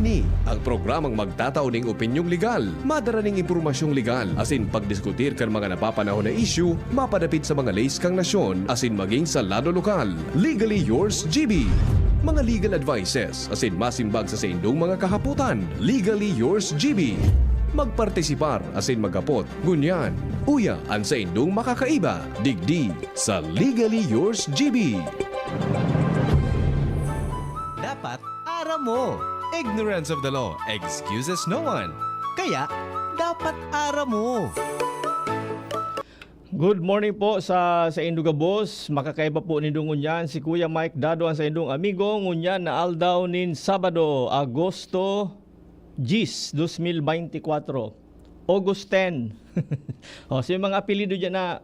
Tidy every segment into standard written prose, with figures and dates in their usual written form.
Kini ang programang magtataon ng opinyong legal, madaraning impormasyong legal, asin pagdiskutir kan mga napapanahon na issue, mapadapit sa mga lays kang nasyon, asin maging sa lado lokal. Legally Yours GB. Mga legal advices, asin masimbag sa indong mga kahaputan. Legally Yours GB. Magpartisipar asin magapot, gunyan, uya ang sa indong makakaiba, digdi sa Legally Yours GB. Dapat aram mo. Ignorance of the law excuses no one. Kaya, dapat aram mo. Good morning po sa Induga Boss. Makakaiba po ni ngunyan si Kuya Mike Dadoan sa indong amigo ngunyan na aldaw nin Sabado, Agosto 10, 2024. August 10. O, so yung mga apelido dyan na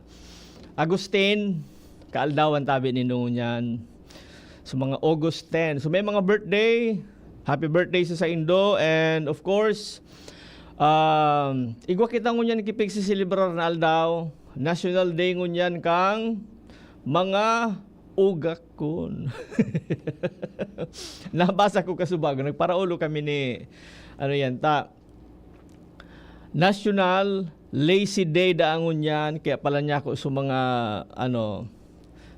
Agustin, kaaldawan tabi ni ngunyan. So mga August 10. So may mga birthday. Happy birthday sa Indo. And of course, igwa kita ngunyan kipig si celebrar na aldaw. National Day ngunyan kang mga ugakon. Nabasa ko kasubago. Nagparaulo kami ni National Lazy Day daangon yan. Kaya pala niya ako sa mga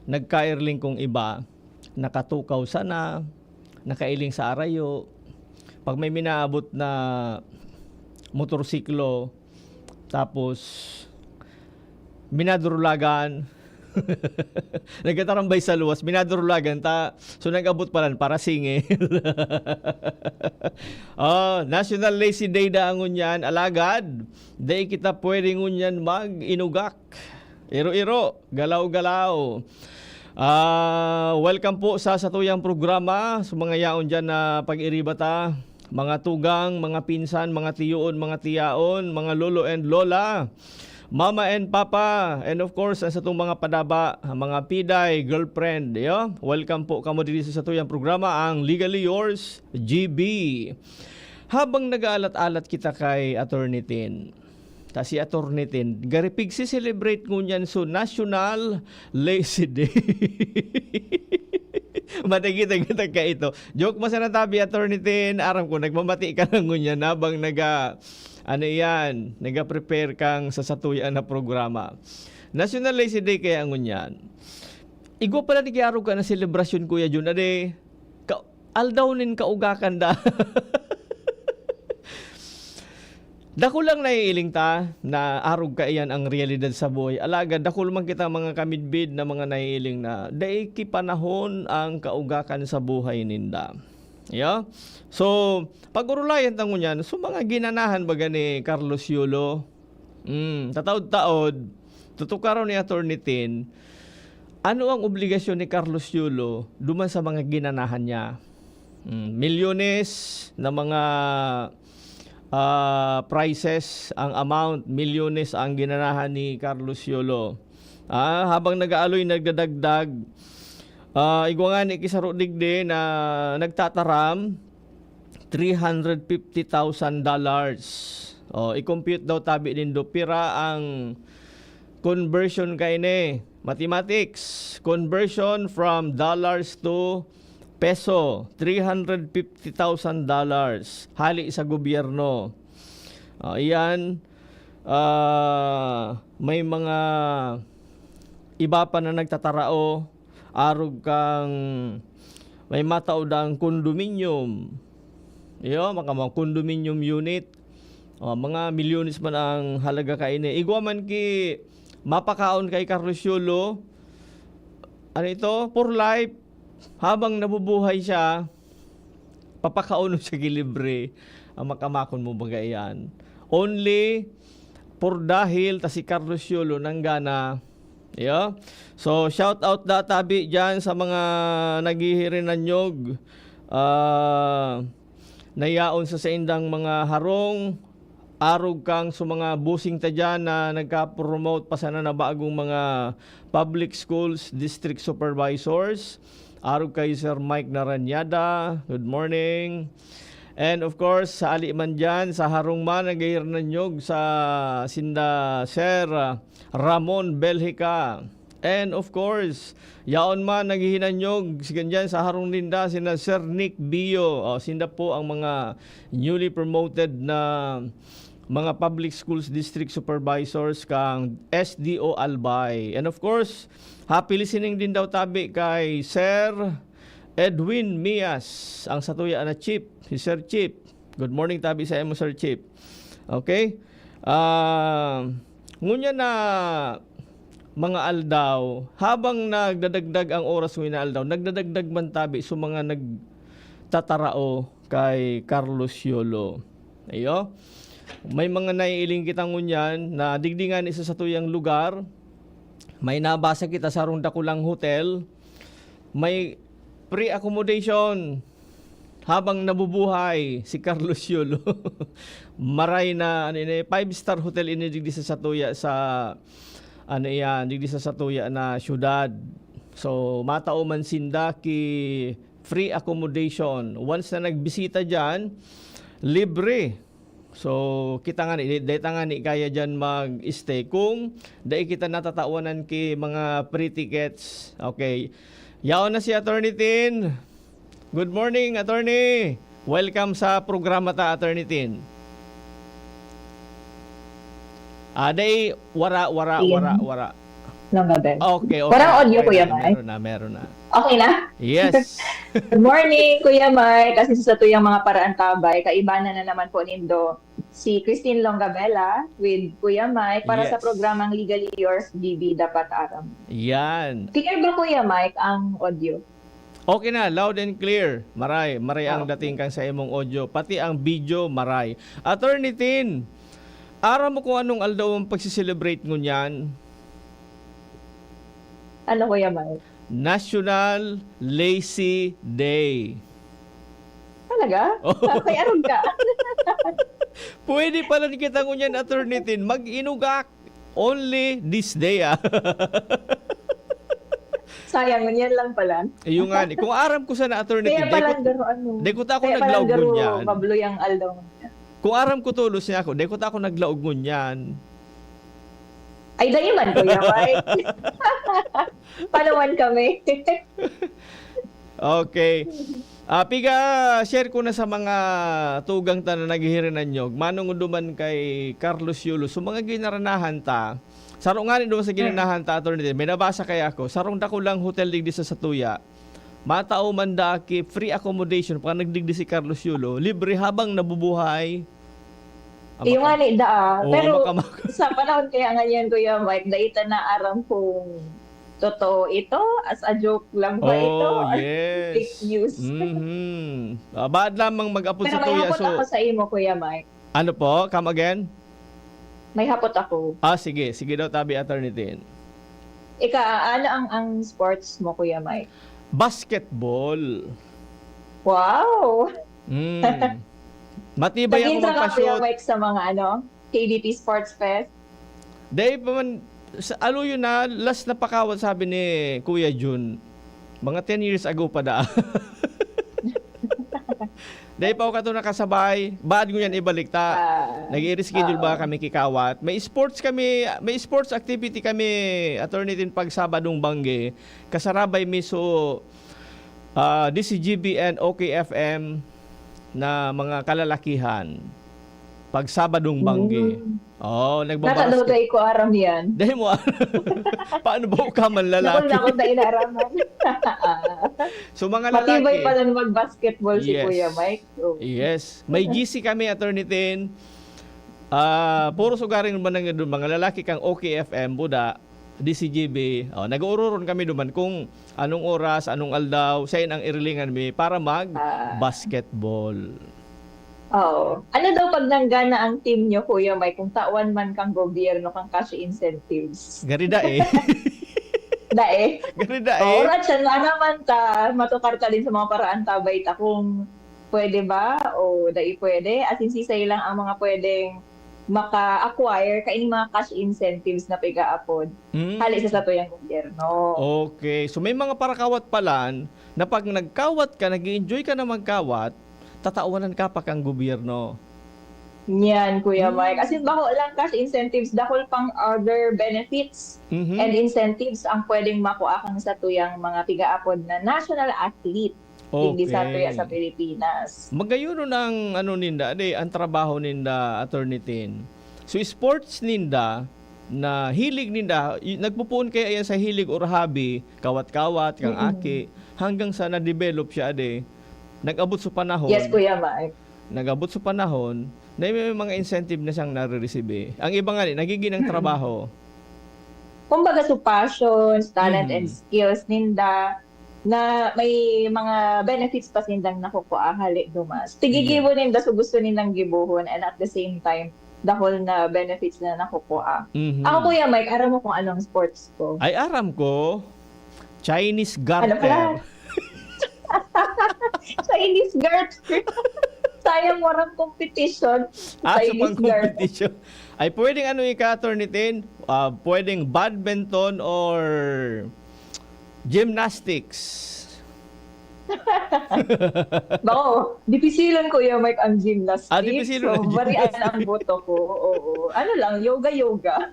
nagkairling kong iba. Nakatukaw sana, nakailing sa arayo. Pag may minaabot na motorsiklo, tapos minadurulagan, nagkatarambay sa luwas, minadurulagan ta, so nag-abot pa lang para singil. National Lazy Day daangon yan, alagad, day kita pwede ngunyan mag-inugak, iro-iro, galaw-galaw. Welcome po sa satuyang programa sa mga yaon dyan na pag-iribata, mga tugang, mga pinsan, mga tiyoon, mga tiyaon, mga lolo and lola, mama and papa, and of course sa itong mga padaba, mga piday, girlfriend. Welcome po kamo dito sa satuyang programa, ang Legally Yours GB. Habang nag-aalat-alat kita kay Attorney Tin, si Attorney Tin, garipig si celebrate ngunyan so National Lazy Day. Matigit-agit ka ito. Joke mo sa natabi, Attorney Tin. Aram ko, nagmamati ka lang ngunyan habang nag-prepare kang sa satuyan na programa. National Lazy Day kaya ngunyan. Igwa pala ni Kiaro ka na selebrasyon, Kuya Jun. Aldawnin ka ugakan da. Dako lang naiiling ta na arog ka iyan ang realidad sa buhay. Alaga, dako man kita mga kamidbid na mga naiiling na daiki panahon ang kaugakan sa buhay ninda. So, pag-urulayan tango niyan, so mga ginanahan baga ni Carlos Yulo, tataod-taod, tutukaron ni Attorney Tin, ano ang obligasyon ni Carlos Yulo duman sa mga ginanahan niya? Milyones na mga prices, ang amount, milyones ang ginanahan ni Carlos Yulo. Habang nag-aaloy, nagdadagdag, igwa nga ni Kisaro Digde na nagtataram $350,000. I-compute daw tabi nindo pira ang conversion kay ni mathematics, conversion from dollars to peso, $350,000 hali sa gobyerno. Iyan, may mga iba pa na nagtatarao, arog kang may mataudang condominium. Mga condominium unit. Mga milyones man ang halaga kaini. Igwa man ki mapakaon kay Carlos Yulo. For life. Habang nabubuhay siya, papakauno siya gilibre, ang makamakon mo baga yan. Only por dahil si Carlos Yulo nanggana. So, shout out da tabi dyan sa mga naghihirin ng nyog. Nayaon sa indang mga harong, arog kang sa mga busing ta dyan na nagka-promote pa sana na bagong mga public schools, district supervisors. Arog kay Sir Mike Naranyada. Good morning. And of course, sa ali man dyan, sa harong man, nagayir na nyog sa sinda Sir Ramon Belhica. And of course, yaon man naghihinanyog siganyan sa Harong Linda sina Sir Nick Bio. Sinda po ang mga newly promoted na mga public schools district supervisors kang SDO Albay. And of course, happy listening din daw tabi kay Sir Edwin Mias, ang satuya na Chief, si Sir Chief. Good morning tabi sa imo Sir Chief. Okay? Ngunya na mga aldaw, habang nagdadagdag ang oras ng aldaw, nagdadagdag man tabi sa mga nagtatarao kay Carlos Yolo. Ayo? May mga naiiling kitang ngunyan na digdingan isa sa tuyang lugar. May nabasa kita sa Runda Kulang Hotel. May pre-accommodation habang nabubuhay si Carlos Yolo. Maray na 5-star hotel inidigdi sa Satuya sa digdi sa Satuya na syudad. So matao man sinda ki free accommodation. Once na nagbisita diyan, libre. So kita nga ni kaya diyan mag-stay kung dai kita natatawanan ki mga free tickets. Okay. Yaon na si Attorney Tin. Good morning, Attorney. Welcome sa programa ta, Attorney Tin. Day wara. Longgabel. Okay. Parang audio, okay Kuya na, Mike. Meron na. Okay na? Yes. Good morning, Kuya Mike. Kasi sa tuyang mga paraan tabay, kaibanan na naman po nindo si Christine Longabella with Kuya Mike para Yes. sa programang Legally Yours, GB Dapat Aram. Yan. Clear ba, Kuya Mike, ang audio? Okay na, loud and clear. Maray ang Okay. dating kang sa imong audio, pati ang video maray. Attorney Tin, aram mo kung anong aldaw ang pagsiselebrate ngunyan? Ano, Kuya Mike? National Lazy Day. Talaga? Oh. Okay, arog ka. Pwede pala kita ngunyan, Attorney Tin, mag-inugak. Only this day, Sayang, yan lang pala. Yung nga, kung aram ko sana, Attorney Kaya Tin, palang garo ano. Deko ta ako Kaya naglaog palang garo ngunyan. mabloy ang aldaw. Kung aram ko tulos niya ako, deko ta ako naglaog ngunyan. Ay, dahil man, Kuya Mike. Palawan kami. Okay. Piga, share ko na sa mga tugang ta na naghihirinan nyo. Manong duman kay Carlos Yulo. So mga ginaranahan ta, sarong nga rin duman sa ginanahan ta, Atty. May nabasa kaya ako, sarong dako lang hotel digdi sa Satuya. Matao man daki, free accommodation, pag nagdigdi si Carlos Yulo, libre habang nabubuhay. Yung nga ni daa. Oo, Pero makamaka. sa panahon kaya nga yan, Kuya Mike, daita na aram kung totoo ito, as a joke lang ba ito, Oh, or yes. fake news. Mhm. Bad lamang mag-apod Pero sa may Tuya. hapot So, ako sa imo, Kuya Mike. ano po? Come again? May hapot ako. Sige. Sige daw, tabi, Atty. Tin. Ano ang sports mo, Kuya Mike? Basketball. Wow! Matibay ako Nag-intro ka, Kuya magpa-shoot. Mike, sa mga KDP Sports Fest. Dahil pa man, yun na, last na pakawat sabi ni Kuya Jun, mga 10 years ago pa da. Dahil pa ako kato nakasabay, baad ko yan ibalik ta. Nag-i-reschedule ba kami kikawat? May sports activity kami, Attorney Tin, pag Sabadong Bangge. Kasarabay miso DCGB and OKFM na mga kalalakihan. Pag Sabadong Bangge. Nagbabasket. Natadaw ko aram yan. Dahil mo, paano ba ka man lalaki? Nakul na inaaraman. So mga lalaki. Matibay pala mag-basketball si Yes. Kuya Mike. So, Yes. May GC kami, Attorney Tin. Puro sugaring naman ng mga lalaki kang OKFM, Buda, DCGB. Nag-uururon kami duman kung anong oras, anong aldaw, sayin ang irilingan mi para mag-basketball. Ano daw pag nanggana ang team nyo, Kuya Mike, kung tawan man kang gobyerno, kang cash incentives? Garida eh. Dae. Garida eh. Orat siya na naman ta, matukar ka din sa mga paraan tabay ta kung pwede ba o dai pwede. As in, sisay lang ang mga pwedeng maka-acquire kaini mga cash incentives na piga-apod. Hali sa tuyang gobyerno. Okay. So may mga parakawat palan na pag nagkawat ka, nag-enjoy ka na magkawat, tatawanan ka pa kang gobyerno. Yan, Kuya Mike. As in, bako lang cash incentives, dahol pang other benefits Mhm. and incentives ang pwedeng makuha kang sa tuyang mga pigaapod na national athlete. Hindi sa tuya sa Pilipinas. Magayon ang ano ninda, ang trabaho ninda, Attorney Tin. So sports ninda na hilig ninda, nagpupuon kaya yan sa hilig or hobby, kawat-kawat, kang aki, hanggang sa na-develop siya nag-abot sa panahon. Yes, Kuya Mike. Nag-abot sa panahon na may mga incentive na siyang nare-receive. Ang iba nga nagiging ng trabaho. Kumbaga sa passions, talent and skills ninda na may mga benefits pa sindang nakukuha hali dumas. Tigigibo ninda so gusto nilang gibuhon and at the same time dahol na benefits na nakukuha. Mhm. Ako, Kuya Mike, aram mo kung anong sports ko. Ay aram ko, Chinese Ano pala? garter. Chinese garter. Sayang walang competition. Sa Chinese garter. pang-competition. Ay pwedeng ano Attorney Tin? Pwedeng badminton or gymnastics. Bako, dipisilan Kuya Mike ang gymnastics. Dipisilan ang so, barian ang boto ko. Oo. Ano lang, yoga-yoga.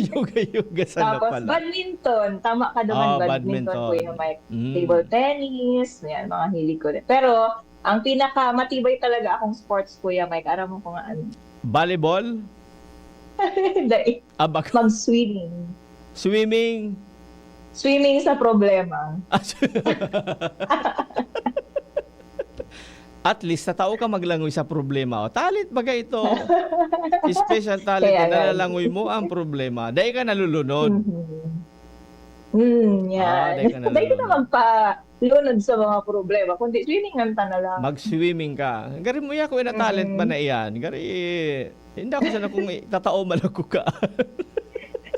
Yoga sana Tapos, pala. badminton. Tama ka naman, badminton, Kuya Mike. Table tennis, yan, mga hilig ko rin. Pero, ang pinaka-matibay talaga akong sports, Kuya Mike, aram mo kung ano. Volleyball? Dahil, Abak. mag-swimming. Swimming? Swimming sa problema. At least, tao ka maglangoy sa problema. O, talent baga ito. Special talent Kaya na nga. nalalangoy mo ang problema. Dahil ka nalulunod. Yan. dahil ka nalulunod. Dahil ka na magpa-lunod sa mga problema. Kundi swimming nga na lang. Mag-swimming ka. Gari mo ya kung ina talent ba na iyan. Gari, hindi ako sana kung tatao man ako ka.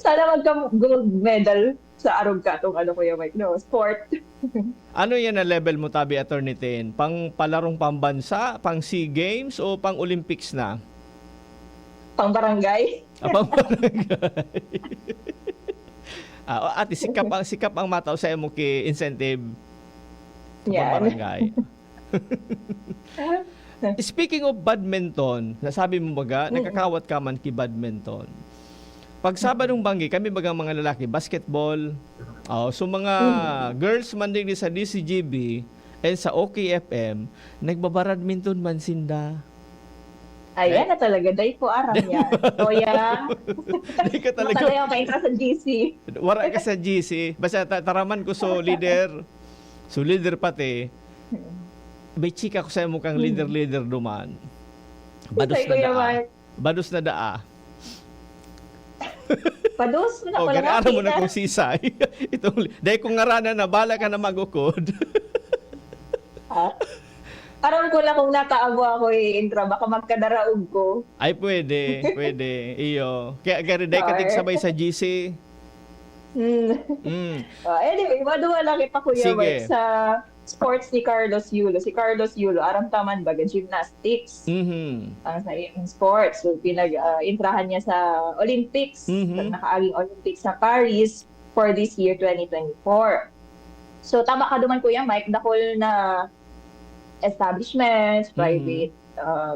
Sana magka-gold medal sa arog ka itong ano Kuya Mike, no? Sport. Ano yan na level mo, Tabi Attorney Tin? Pang palarong pambansa, pang SEA Games, o pang Olympics na? Pang barangay. Pang barangay. At sikap ang mataw sa mo ki incentive. Pang Yan. barangay. Speaking of badminton, nasabi mo baga, nakakawat ka man ki badminton. Pag Sabadong Banggi, kami bagang mga lalaki, basketball. So mga girls man din sa DCGB and sa OKFM, nagbabaradminton man sinda. Ayan na talaga. Dahil po aram yan. Kuya. Hindi ka talaga, Masala yung paintra sa GC. wala ka sa GC. Basta taraman ko so leader. So leader pati. May chika ko sa mukhang leader duman. Bados Say, na Kuya daa. Mark. Bados na daa. Pados. Wala ko lang Ganaan mo na nakita. kung sisay. Dahil kung ngarana na, bala ka na magukod. Aram ko lang kung nakaabo ako intra. Baka magkadaraog ko. Ay, pwede. Iyo. Kaya dahil ka sabay sa GC. Anyway, maduwa lang kita Kuya Sige. Mike sa sports ni Carlos Yulo. Si Carlos Yulo, aram taman baga gymnastics. Mhm. Ang sa iyong sports. So, intrahan niya sa Olympics. Nakaaging Olympics sa Paris for this year, 2024. So, tama ka duman, Kuya Mike, dahol na establishments, private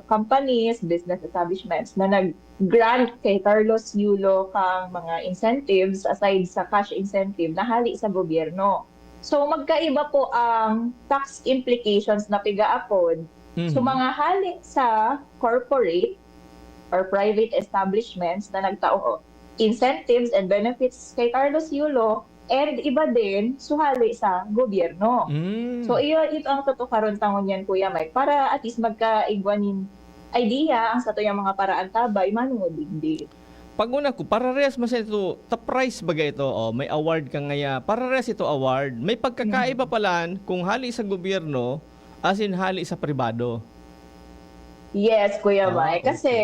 companies, business establishments na nag-grant kay Carlos Yulo kang mga incentives aside sa cash incentive na hali sa gobyerno. So, magkaiba po ang tax implications na pigaapod. So, mga hali sa corporate or private establishments na nagtaong incentives and benefits kay Carlos Yulo and iba din suhali sa gobyerno. So, ito ang totoo karon tangon yan, Kuya Mike, para at least magkaigwanin idea ang sa tuyang mga paraan tabay manungod digdi. Pag una ko, parehas mas ito, prize baga ito, may award ka ngaya, parehas ito award. May pagkakaiba pala kung hali sa gobyerno as in hali sa pribado. Yes, Kuya Mike. Okay. Kasi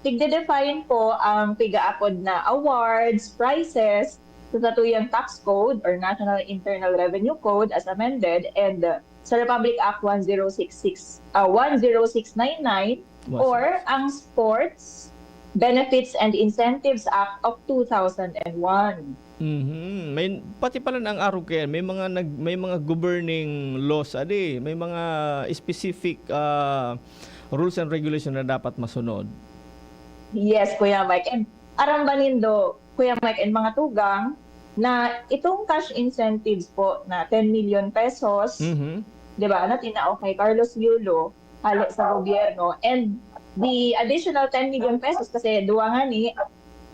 tigde-define po ang pigaapod na awards, prizes, sa tuyang tax code or National Internal Revenue Code as amended and sa Republic Act 10699 or ang Sports Benefits and Incentives Act of 2001. May pati pala ang araw kaya may mga governing laws may mga specific rules and regulations na dapat masunod. Yes, Kuya Mike. And aram ba nindo, Kuya Mike and mga tugang, na itong cash incentives po na 10 million pesos, Mhm. di ba, na tinao kay Carlos Yulo, halo sa gobyerno, and the additional 10 million pesos, kasi duwa nga ni,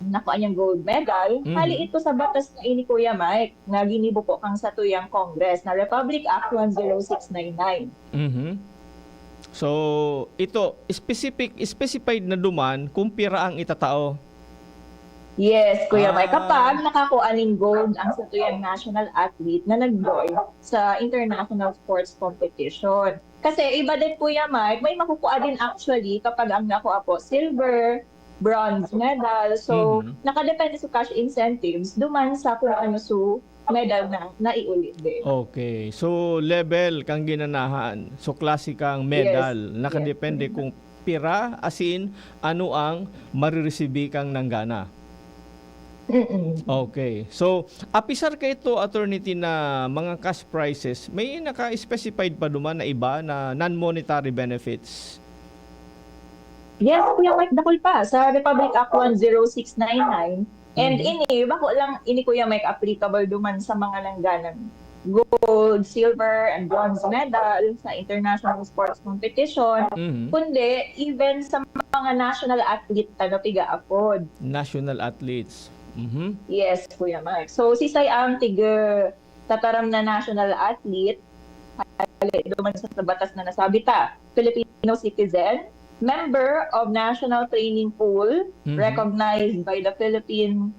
nakuha niyang gold medal, hali ito sa batas na ini, Kuya Mike, na ginibo po kang sa tuyang Congress, na Republic Act 10699. Mhm. So, ito specified na duman kung pira ang itatao. Yes, Kuya Mike. Ah. Kapag nakakuha ng gold ang satuyang national athlete na nag-join sa international sports competition. Kasi iba din, Kuya Mike, may makukuha din actually kapag ang nakuha po silver, bronze medal. So, nakadepende sa cash incentives duman sa kung ano su medal na naiulit din. Okay. So, level kang ginanahan. So, klase kang medal. Yes. Nakadepende kung pira, asin, ano ang marireceive kang nanggana. Okay. So, apisar ka ito, attorney, na mga cash prizes, may naka-specified pa duman na iba na non-monetary benefits? Yes, Kuya Mike, dakol pa sa Republic Act 10699. And ini, bako lang, ini Kuya Mike, applicable duman sa mga nangganang gold, silver, and bronze medal sa international sports competition. Kundi, even sa mga national athlete na piga-apod. National athletes. Yes, Kuya Mike. So, si Say ang tataram na national athlete, duman sa batas na nasabi ta, Filipino citizen, member of National Training Pool, recognized by the Philippine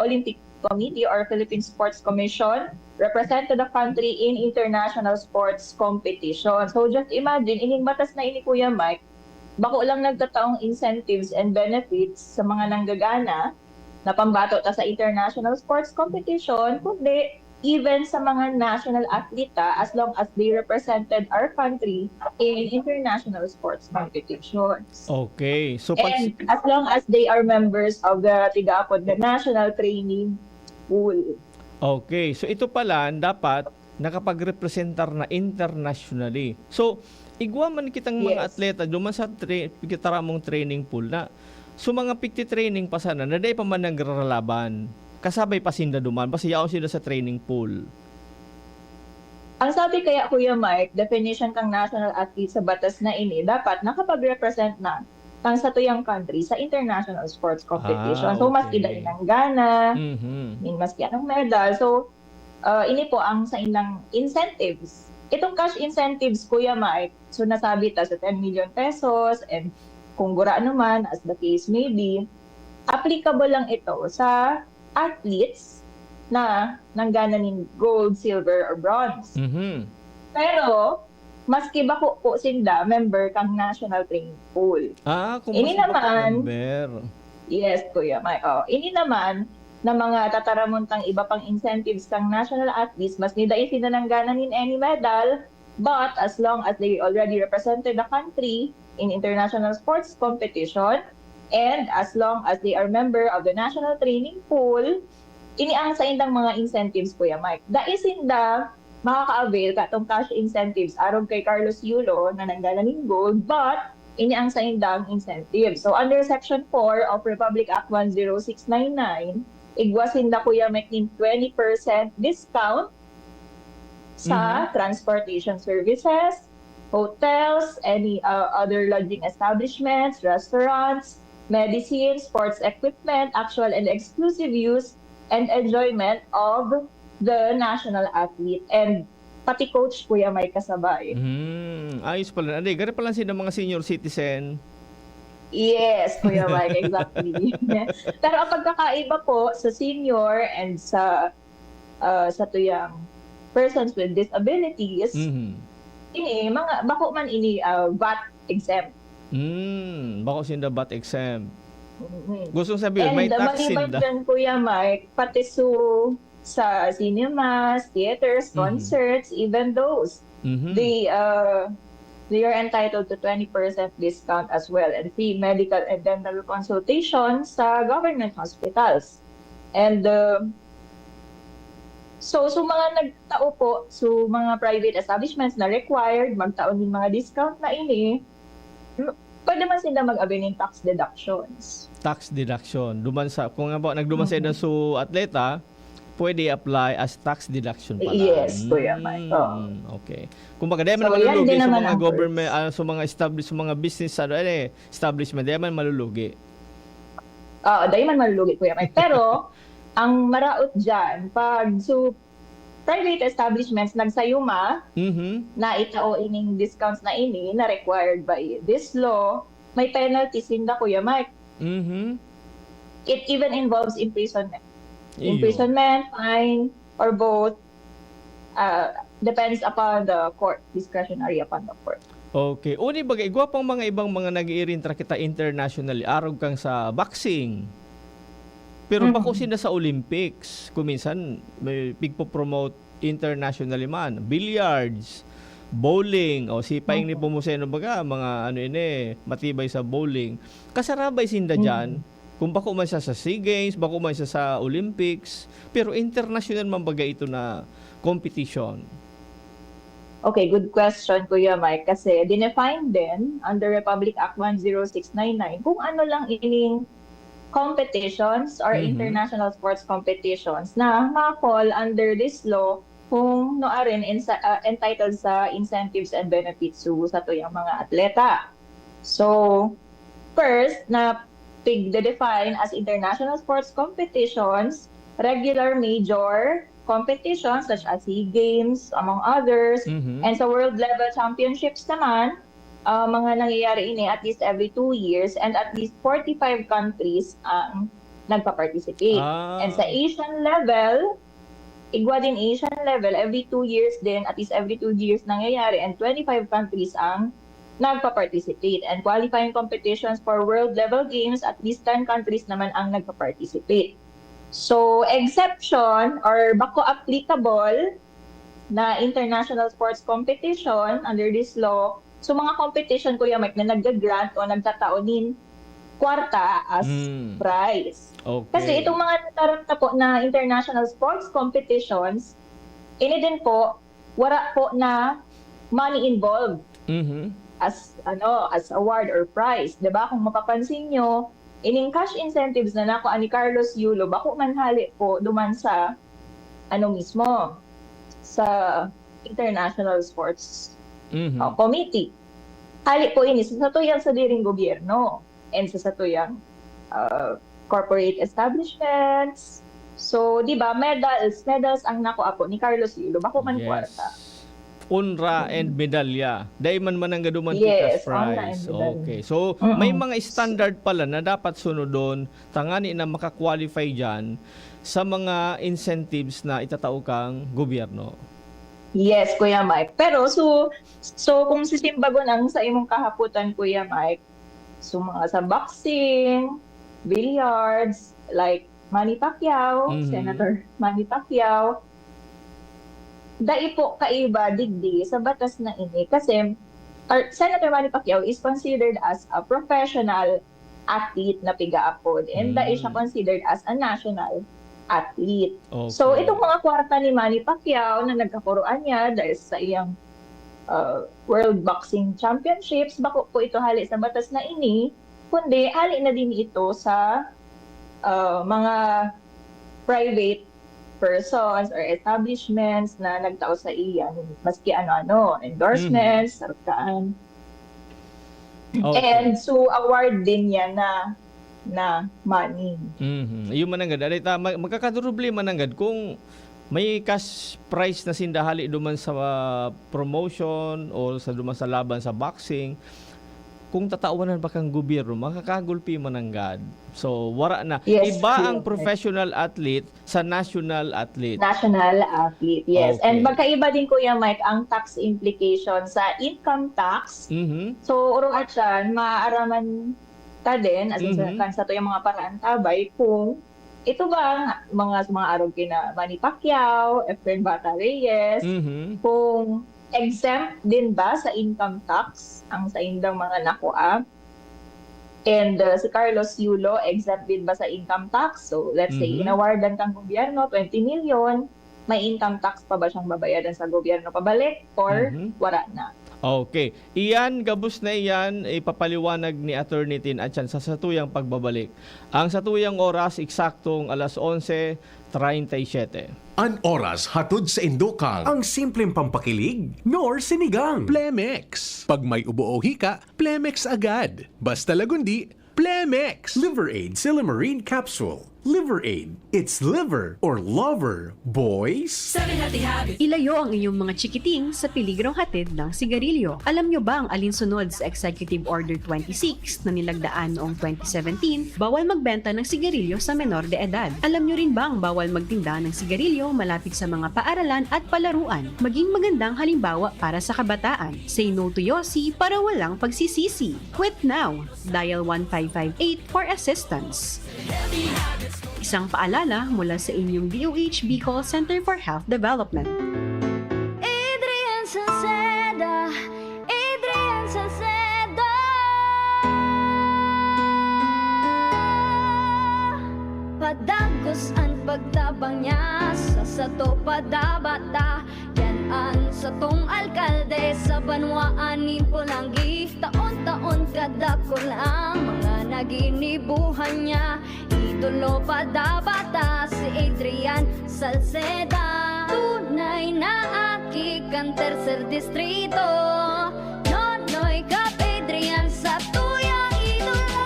Olympic Committee or Philippine Sports Commission, represented the country in international sports competition. So just imagine, ining batas na ini, Kuya Mike, bako lang nagtataong incentives and benefits sa mga nanggagana na pambato ta sa international sports competition, kundi even sa mga national atleta as long as they represented our country in international sports competitions. Okay. So, pag... And as long as they are members of the Tigapod, the National Training Pool. Okay. So, ito pala, dapat nakapag-representar na internationally. So, igwa man kitang mga atleta, duman sa mong training pool na, so mga pigti-training pa sana, na day pa man nagralaban. Kasabay pa sinda duman, basta yaon sila sa training pool. Ang sabi kaya, Kuya Mike, definition kang national athlete sa batas na ini, dapat nakapag-represent na kang sa tuyang country sa international sports competition. So, maski dahil ng gana, maski anong medal. So, ini po ang sa ilang incentives. Itong cash incentives, Kuya Mike, so nasabi ta sa 10 million pesos and kung gura naman, as the case may be, applicable lang ito sa athletes na nanggana ng gold, silver, or bronze. Pero, maski ba po sinda, member kang national training pool. Kung ini naman, member. Yes, Kuya Mike. Ini naman, na mga tataramuntang iba pang incentives kang national athletes, mas nidain sila nanggana in any medal, but as long as they already represented the country in international sports competition, and as long as they are member of the national training pool, ini ang sa indang mga incentives, Kuya Mike. Daisinda makaka-avail ka itong cash incentives aron kay Carlos Yulo na nanggana ng gold, but ini ang sa indang incentives. So under Section 4 of Republic Act 10699, igwasinda, Kuya Mike, ng 20% discount sa transportation services, hotels, any other lodging establishments, restaurants, medicine, sports equipment, actual and exclusive use and enjoyment of the national athlete. And pati coach, Kuya Mike, kasabay. Ayos pala. Aday, gari pala sila mga senior citizen. Yes, Kuya Mike, exactly. Pero ang pagkakaiba po sa senior and sa tuyang persons with disabilities, ini, mga, bako man ini VAT exempt. Bako sinda VAT exempt. Gusto sabihin, may tax maliban sinda. dyan, Kuya Mike, pati sa cinemas, theaters, concerts, even those, they are entitled to 20% discount as well and free medical and dental consultations sa government hospitals. And so mga nagtao po, so mga private establishments na required magtaon ng mga discount na ini, pwede pwede man sila mag-abi ng tax deductions. Tax deduction. Duman sa, kung nga po, nagduman sa su atleta, pwede apply as tax deduction pala. Yes, Kuya Mike. Oo. Okay. Kung baga, di man So, yan malulugi din sa naman mga ang government, sa mga established, sa mga business, establishment, di man malulugi. Dahil man malulugi, Kuya Mike. Pero, ang maraot dyan, pag private establishments nagsayuma na itao ining discounts na ini na required by this law, may penalties din na, Kuya Mike. It even involves imprisonment. Imprisonment, fine, or both. Depends upon the court, discretionary upon the court. Okay. Uni bagay, gwapang mga ibang mga nag-iirin tra kita internationally, arog kang sa boxing. Pero bako sila sa Olympics, kuminsan may pigpo-promote internationally man. Billiards, bowling, o sipaing ni Pumuseno baga, mga matibay sa bowling. Kasarabay sinda dyan. Kung bako man siya sa SEA Games, bako man siya sa Olympics, pero international man baga ito na competition. Okay, good question, Kuya Mike. Kasi dinefine din under Republic Act 10699 kung ano lang ining competitions or international sports competitions na ma-fall under this law kung noarin entitled sa incentives and benefits sa tuyang mga atleta. So, first, na define as international sports competitions, regular major competitions such as SEA Games, among others, and sa world level championships naman, mga nangyayari ini at least every 2 years and at least 45 countries ang nagpa-participate. And sa Asian level, igwa din Asian level, every 2 years din, at least every 2 years nangyayari and 25 countries ang nagpa-participate. And qualifying competitions for world level games, at least 10 countries naman ang nagpa-participate. So, exception or bako applicable na international sports competition under this law, so mga competition, Kuya Mike, na nag-grant o nagtataonin kwarta as prize. Okay. Kasi itong mga nataranta po na international sports competitions, ini din po, wala po na money involved. As award or prize, 'di ba? Kung mapapansin nyo, ining cash incentives na nako ani Carlos Yulo, bako man hali po duman sa mismo sa International Sports Committee. Hali po ini sa tuyang sa diring gobyerno and sa tuyang corporate establishments. So, 'di ba, medals ang nako apo ni Carlos Yulo, bako man kwarta. Unra and medalya. Dahil man nga duman Yes, cash prize. online. Okay. So, may mga standard pala na dapat sunodon tangani na makakwalify dyan sa mga incentives na itatao kang gobyerno. Yes, Kuya Mike. Pero so kung sisimbagon ang sa imong kahaputan, Kuya Mike, so mga sa boxing, billiards, like Manny Pacquiao, Senator Manny Pacquiao, dai po kaiba digdi sa batas na ini kasi Senator Manny Pacquiao is considered as a professional athlete na pigaapod and dai siya considered as a national athlete. Okay. So itong mga kwarta ni Manny Pacquiao na nagkakuruan niya dahil sa iyang World Boxing Championships, bako po ito hali sa batas na ini, kundi hali na din ito sa mga private persons or establishments na nagtao sa iyan, maski endorsements, sarkaan. Okay. And so award din yan na money. Yung mananggad, magkakadurubli mananggad kung may cash prize na sindahali duman sa promotion o sa duman sa laban sa boxing, kung tatawanan ba kang gobyerno, makakagulpi mananggad. So, wala na. Yes, Iba yes. ang professional athlete sa national athlete. National athlete, yes. Okay. And magkaiba din, Kuya Mike, ang tax implication sa income tax. So, urong at siyan, maaaraman ta din, as in sa to yung mga paraan tabay, kung ito ba mga arog kina Manny Pacquiao, Efren Bata Reyes, kung exempt din ba sa income tax ang sa indang mga nakuha? And si Carlos Yulo, exempt din ba sa income tax? So, let's say, inawardan kang gobyerno, 20 million, may income tax pa ba siyang babayaran sa gobyerno pabalik or wala na? Okay. Iyan, gabos na iyan, ipapaliwanag ni Attorney Tin Atchan sa satuyang pagbabalik. Ang satuyang oras, eksaktong alas 11:37. An oras hatod sa Indokang. Ang simpleng pampakilig, nor sinigang. Plemex. Pag may ubo o hika, Plemex agad. Basta lagundi, Plemex. Liver Aid Silymarin Capsule. Liver Aid. It's liver or lover, boys. Ilayo ang iyong mga chikiting sa peligrong hatid ng sigarilyo. Alam nyo ba ang alinsunod sa Executive Order 26 na nilagdaan noong 2017? Bawal magbenta ng sigarilyo sa menor de edad. Alam nyo rin ba ang bawal magtinda ng sigarilyo malapit sa mga paaralan at palaruan? Maging magandang halimbawa para sa kabataan. Say no to Yossi para walang pagsisisi. Quit now. Dial 1558 for assistance. Isang paalala mula sa inyong DOH Bicol Center for Health Development. Adrian Salceda, Adrian Salceda. Padagos ang pagtabang niya sa sato padabata. Yan ang satong alkalde sa banwaan ni Pulanggi. Taon-taon kadako lang mga naginibuhan niya. Idolo padabata si Adrian Salceda. Tunay na aki kan tercer distrito. Nonoy kap Adrian sa tuyang idolo.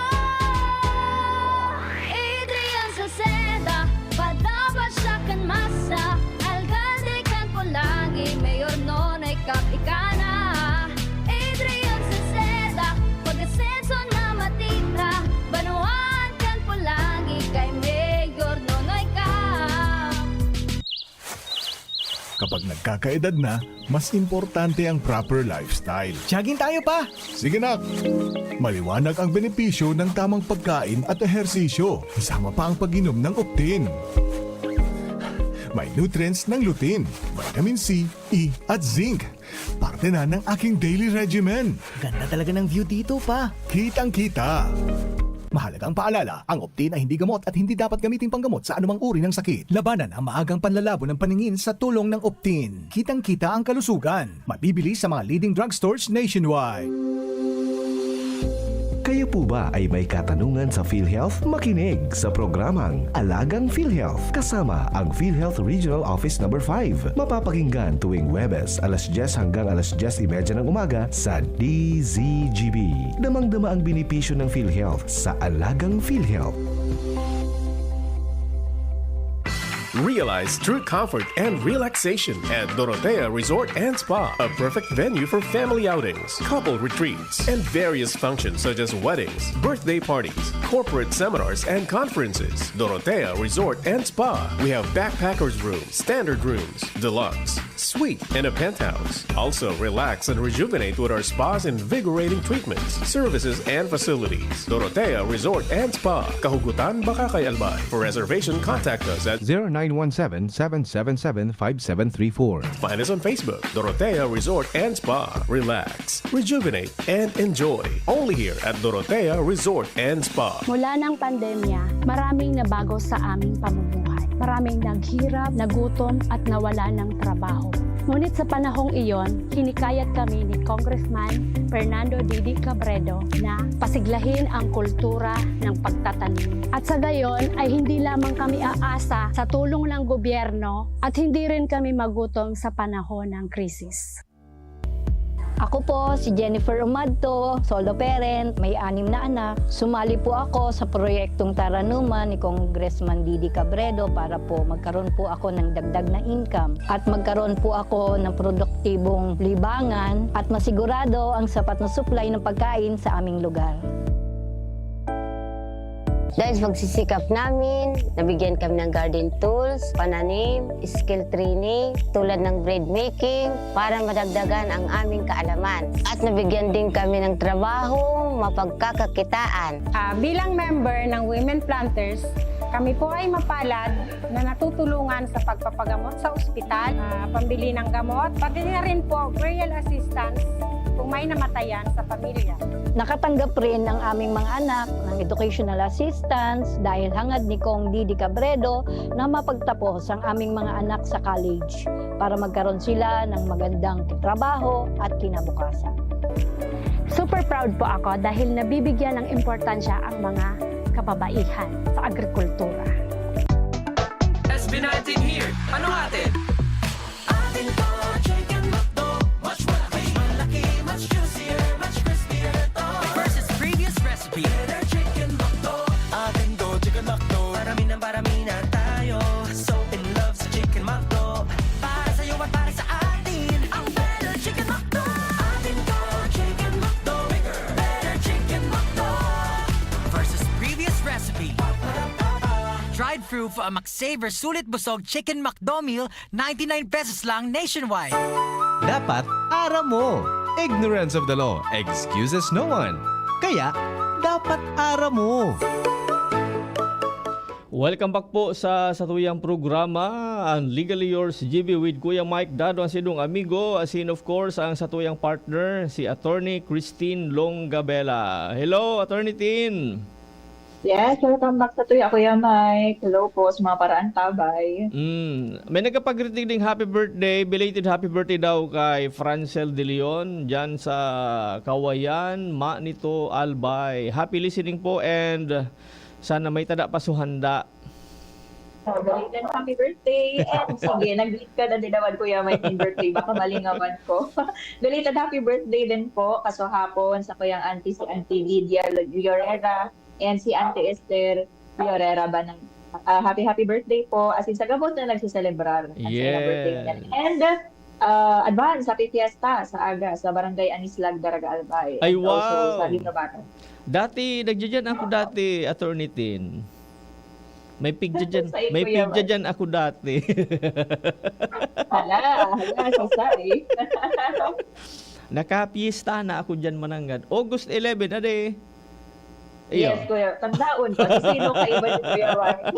Adrian Salceda, padaba siya kan masa. Alcalde kan Pulangi, mayor nonoy kap ikana. Adrian Salceda, pag-asenso na matita. Banuan kan Pulangi, kay mayor nonoy kap. Kapag nagkakaedad na, mas importante ang proper lifestyle. Jogging tayo pa! Sige nak! Maliwanag ang benepisyo ng tamang pagkain at ehersisyo. Kasama pa ang pag-inom ng Optin. May nutrients ng lutein, vitamin C, E at zinc. Parte na ng aking daily regimen. Ganda talaga ng view dito pa. Kitang-kita. Mahalagang paalala, ang Optin ay hindi gamot at hindi dapat gamitin panggamot sa anumang uri ng sakit. Labanan ang maagang panlalabo ng paningin sa tulong ng Optin. Kitang-kita ang kalusugan. Mabibili sa mga leading drugstores nationwide. Kayo po ba ay may katanungan sa PhilHealth? Makinig sa programang Alagang PhilHealth kasama ang PhilHealth Regional Office No. 5. Mapapakinggan tuwing Huwebes alas 10 hanggang alas 10:30 ng umaga sa DZGB. Damang-dama ang benepisyo ng PhilHealth sa Alagang PhilHealth. Realize true comfort and relaxation at Dorotea Resort and Spa, a perfect venue for family outings, couple retreats, and various functions such as weddings, birthday parties, corporate seminars, and conferences. Dorotea Resort and Spa. We have backpackers rooms, standard rooms, deluxe, suite, and a penthouse. Also, relax and rejuvenate with our spa's invigorating treatments, services, and facilities. Dorotea Resort and Spa, Kahugutan, Bakakay, Albay. For reservation, contact us at 0917-777-5734. Find us on Facebook, Dorotea Resort and Spa. Relax, rejuvenate, and enjoy. Only here at Dorotea Resort and Spa. Mula ng pandemya, maraming nabago sa aming pamumuhay. Maraming naghirap, nagutom at nawala ng trabaho. Ngunit sa panahong iyon, hinikayat kami ni Congressman Fernando Didi Cabredo na pasiglahin ang kultura ng pagtatanim. At sa gayon ay hindi lamang kami aasa sa tulong ng gobyerno at hindi rin kami magutom sa panahon ng krisis. Ako po si Jennifer Umadto, solo parent, may 6 na anak. Sumali po ako sa proyektong Taranuman ni Congressman Didi Cabredo para po magkaroon po ako ng dagdag na income at magkaroon po ako ng produktibong libangan at masigurado ang sapat na supply ng pagkain sa aming lugar. Dahil sa pagsisikap namin, nabigyan kami ng garden tools, pananim, skill training, tulad ng bread making, para madagdagan ang aming kaalaman. At nabigyan din kami ng trabaho, mapagkakakitaan. Bilang member ng Women Planters, kami po ay mapalad na natutulungan sa pagpapagamot sa ospital, pambili ng gamot, pati na rin po burial assistance kung may namatayan sa pamilya. Nakatanggap rin ng aming mga anak ng educational assistance dahil hangad ni Kong Didi Cabredo na mapagtapos ang aming mga anak sa college para magkaroon sila ng magandang trabaho at kinabukasan. Super proud po ako dahil nabibigyan ng importansya ang mga kababaihan sa agrikultura. SB19 here. Ano atin? Atin to, chicken McDo. Much malaki, malaki, much juicier, much crispier to. Versus previous recipe. Better chicken McDo. Atin to, chicken McDo. Parami na tayo. So in love sa chicken McDo. Para sa'yo at para sa atin. Ang better chicken McDo. Atin to, chicken McDo. Bigger, better chicken McDo. Versus previous recipe. Drive-thru for a McSaver Sulit Busog Chicken McDo meal, 99 pesos lang nationwide. Dapat aram mo. Ignorance of the law excuses no one. Kaya, dapat aram mo. Welcome back po sa satuyang programa, ang Legally Yours GB with Kuya Mike Dado, ang sinong amigo, asin of course ang satuyang partner, si Attorney Christine Longabella. Hello, Attorney Tin! Yes, welcome back sa Tuya, Kuya Mike. Hello po sa mga paraan tabay. May nagkapag-greeting ding happy birthday, belated happy birthday daw kay Francel De Leon dyan sa Kawayan, Manito, Albay. Happy listening po and sana may tada pa suhanda. So, belated happy birthday. And sige, nag-greet ka na din naman, Kuya Mike, in birthday. Baka malingawan ko. Belated happy birthday din po kaso hapon sa kuyang auntie, si Auntie Lydia Llorera and si Auntie Esther Llorera ba ng happy birthday po. As in, sa Gabos na nagsiselebrar. Yeah. And advance, happy fiesta sa aga sa Barangay Anislag, Daraga Albay. Ay, And also wow. sa Ligabacan. Dati, nagdyan ako dati, Attorney Tin. May pigja dyan. Sa iyo, May Kuya pigja Mike. dyan ako dati. Hala, sasay. Nakapiesta na ako dyan mananggad. August 11, ade. Yes, Kuya. Tandaon pa. Sino kaiba ni Kuya Mike?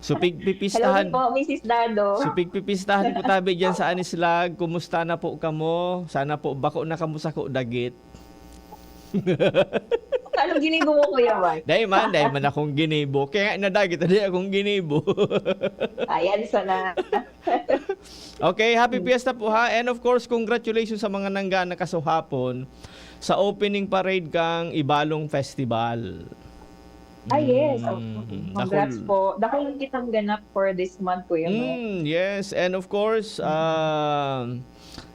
So Hello pigpipistahan. din po, Mrs. Dado. So pigpipistahan po tabi dyan sa Anislag. Kumusta na po kamo? Sana po bako na kamo sa ko dagit. Anong ginigo mo, Kuya Mike? Dahil man akong ginibo. Kaya nga nadagit, dahil akong ginibo. Ayan, sana. Okay, happy fiesta po ha. And of course, congratulations sa mga nanggana kasuhapon sa opening parade kang Ibalong Festival. Yes. Congrats Dakol. po. Dahil kitang ganap for this month, Kuya Mike. Yes, and of course,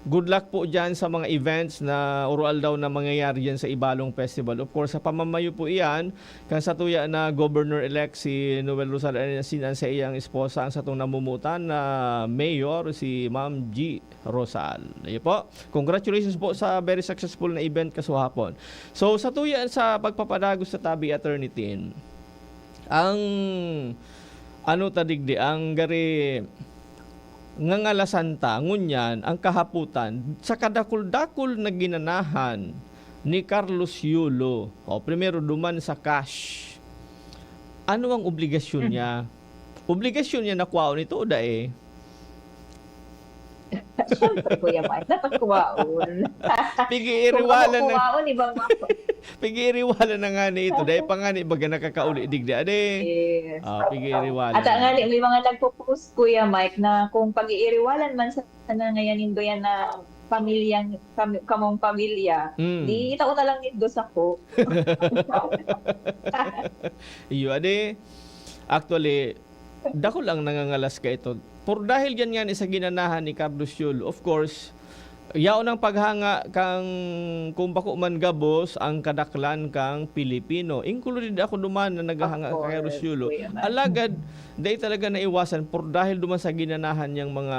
good luck po dyan sa mga events na oral daw na mangyayari dyan sa Ibalong Festival. Of course, sa pamamayo po iyan, kang satuya na Governor-elect si Noel Rosal Anasin sa iyang esposa ang satong namumutan na Mayor si Ma'am G. Rosal. Ayun po. Congratulations po sa very successful na event kasuhapon. So, satuya sa pagpapadagos sa tabi, Attorney Tin, ang tadigdi, ang gari ngangalasanta ngunyan ang kahaputan sa kadakul-dakul na ginanahan ni Carlos Yulo. Primero duman sa cash. Ano ang obligasyon niya? Obligasyon niya na kwaon ito dae. Siyempre, Kuya Mike. Dapat kuwaon. Pigi-iriwala Kung na. kuwaon, ibang mako. Pigi-iriwala na nga ni ito dahil pa nga ni baga nakakauli digda ade. Yes. Pigi-iriwala. At nga, may mga nagpo-post, Kuya Mike, na kung pag-iiriwalan man sa nangayanin do yan na pamilyang, kamong pamilya, di itaon na lang nindo sa ko. Iyo ade. Actually, dako lang nangangalas ka ito. Por dahil yan nga ni sa ginanahan ni Carlos Yulo, of course, yaon ang paghanga kang kung bako man gabos ang kadaklan kang Pilipino. Included ako duman na naghahanga kay Carlos Yulo. Alagad, dahil talaga naiwasan por dahil duman sa ginanahan niyang mga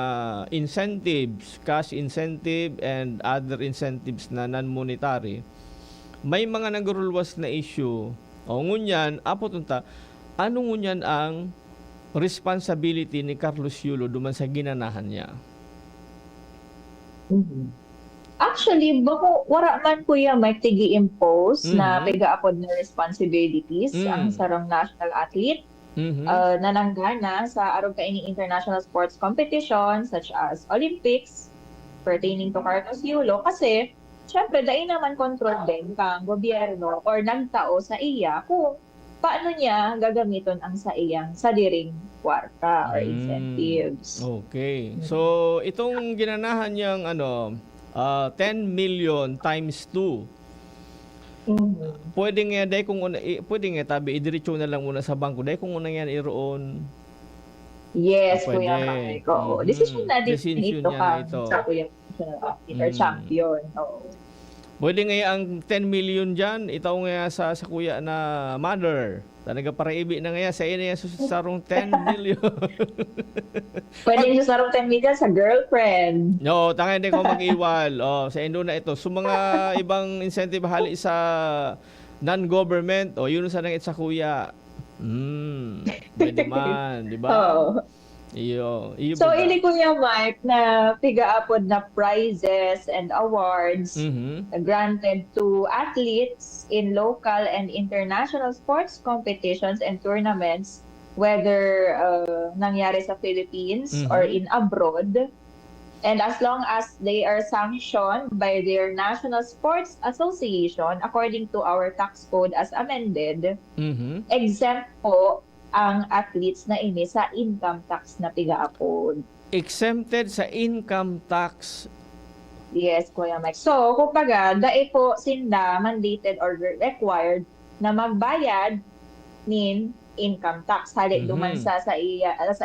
incentives, cash incentive and other incentives na non-monetary. May mga nagurulwas na issue. Ngunyan, ano ngunyan ang responsibility ni Carlos Yulo duman sa ginanahan niya? Actually, bako wala man, Kuya Mike, tigi-impose na piga-apod na responsibilities ang sarong national athlete na nanggana sa arog kaini international sports competition such as Olympics pertaining to Carlos Yulo kasi syempre, dahil naman control din kang gobyerno or nagtao sa iya kung paano niya gagamiton ang sa iyang sadiring kwarta or incentives. Okay. So, itong ginanahan niyang 10 million times 2. Pwede nga dahil kung pwede nga tabi idiretso na lang muna sa bangko dahil kung una yan iroon. Yes, Pwede. Kuya Mike. Oo. Decision na din Decision ito niya ka na ito. sa Kuya Peter Champion. Oo. Pwede nga ang 10 million dyan, itaw nga sa kuya na mother. Talaga para ibi na nga sa ina yan sarong 10 million. Pwede nyo sarong 10 million sa girlfriend. No, tanga hindi ko mag-iwal. Sa Indo na ito. So mga ibang incentive hali sa non-government, yun sa nangit sa kuya. Pwede man, di ba? Oo. Iyo So, ba? ili Kuya Mike na pigaapod na prizes and awards granted to athletes in local and international sports competitions and tournaments, whether nangyari sa Philippines or in abroad. And as long as they are sanctioned by their National Sports Association according to our tax code as amended, exempt po ang athletes na ini sa income tax na pigaapod. Exempted sa income tax. Yes, Kuya Mike. So, kumbaga, dahil po sinda mandated or required na magbayad nin income tax. Hali duman sa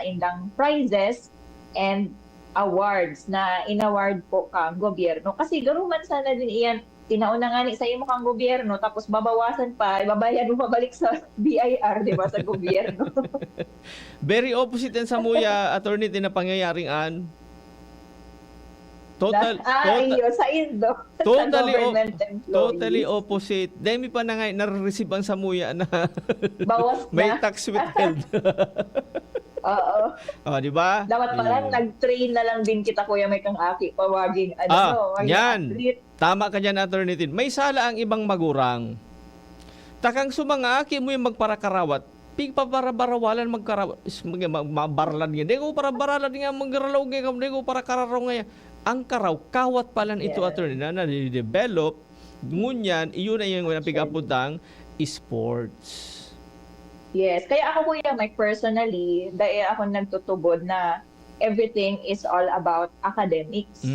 indang prizes and awards na inaward po kang gobyerno. Kasi garuman sana din iyan, tinauna nga ni sa imo kang gobyerno, tapos babawasan pa, ibabayad mo pabalik sa BIR, di ba, sa gobyerno. Very opposite yan sa muya, attorney, na pangyayaring an. Iyo, sa Indo. Totally, sa government employees. totally opposite. Dahil pa na nga, nare-receive ang samuya na Bawas na. may tax withheld. Oo. Di ba? Dapat pala, nag-train na lang din kita, Kuya Mike, ang aki, pawaging, yan. Tama ka dyan, attorney. May sala ang ibang magurang. Takang sumanga, aki mo yung magparakarawat. Pig pa para barawalan magkarawat. Mabaralan nga. Hindi ko para baralan nga, magralaw nga. Hindi ko para kararaw nga. Ang karaw, kawat palan ito, attorney, na na-develop. Ngunyan, iyon na yung pig-aputang sports. Yes. Kaya ako, Kuya Mike, personally, dahil ako nagtutubod na everything is all about academics.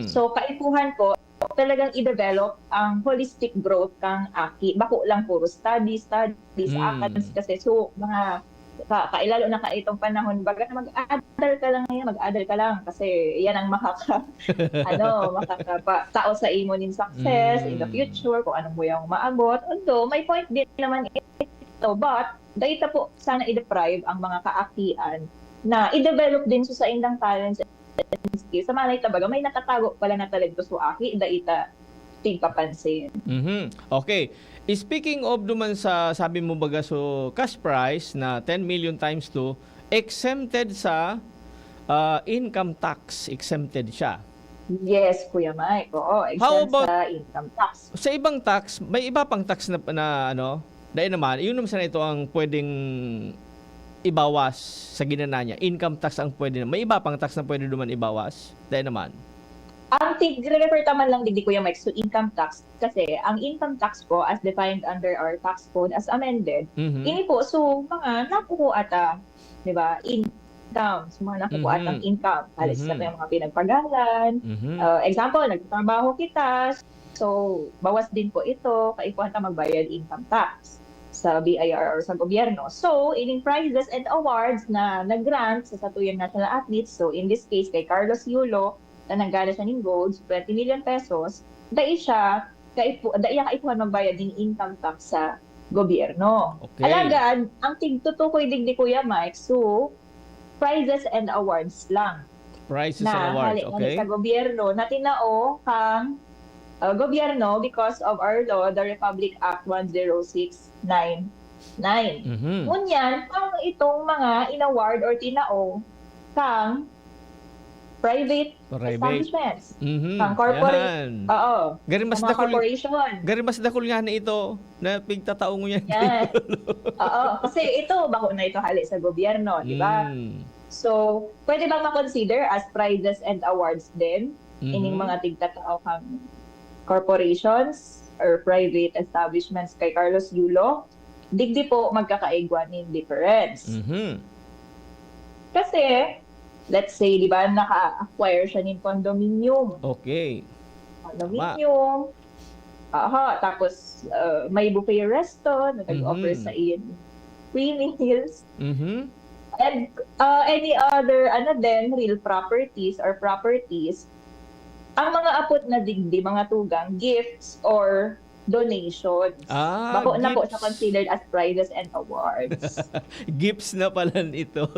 So, kaipuhan ko, talagang i-develop ang holistic growth kang aki. Bako lang puro studies, academics kasi. So, mga kailalo na itong panahon, baga mag-adal ka lang ngayon, mag-adal ka lang kasi yan ang makakatao sa imo nin success in the future, kung anong mo yung maabot. Although, may point din naman ito, but dahil po sana i-deprive ang mga kaakian na i-develop din sa indang talents and skills. Sa malay tabaga, may nakatago pala na talento sa aki, dahil tigpapansin. Okay. Speaking of duman sa sabi mo baga so cash prize na 10 million times 2, exempted sa income tax. Exempted siya. Yes, Kuya Mike. Oo, How exempt about sa income tax. sa ibang tax? May iba pang tax na dahil naman, yun naman sana ito ang pwedeng ibawas sa ginana niya. Income tax ang pwede. May iba pang tax na pwede duman ibawas. Dahil naman. Ang refer taman lang din Kuya Mike so income tax kasi ang income tax po as defined under our tax code as amended, ini po so mga nakukuha ata, 'di ba? Income, so mga nakukuha atang income, halos sa mga pinagpagalan. Example, nagtatrabaho kita, so bawas din po ito, kaipuhan ta magbayad income tax sa BIR or sa gobyerno. So, ining prizes and awards na nag-grant sa satuyang national athletes, so in this case kay Carlos Yulo, na nanggala siya ng gold, 20 million pesos, dahil kaipuhan magbayad din income tax sa gobyerno. Okay. Alagad, ang tigtutukoy digdi Kuya Mike, so, prizes and awards lang. Prizes and awards, okay. Na sa gobyerno, na tinao kang gobyerno because of our law, the Republic Act 10699. Ngunyan, ang itong mga in-award or tinao kang private establishments. Kang corporate. Oo. Gari mas mga dakol. corporation. Gari mas dakol nga na ito na pigtatao mo yan. Yan. Oo. Kasi ito, bako na ito hali sa gobyerno, di ba? So, pwede bang ma-consider as prizes and awards din? Ining mga tigtatao kang corporations or private establishments kay Carlos Yulo, digdi po magkakaigwa ng difference. Kasi, let's say, di ba, naka-acquire siya ng condominium. Okay. Condominium. Tapos may buffet resto na nag-offer sa iyon free meals. And any other real properties or properties, ang mga apot na digdi, mga tugang, gifts or donations. Bako na po siya considered as prizes and awards. Gifts na pala ito.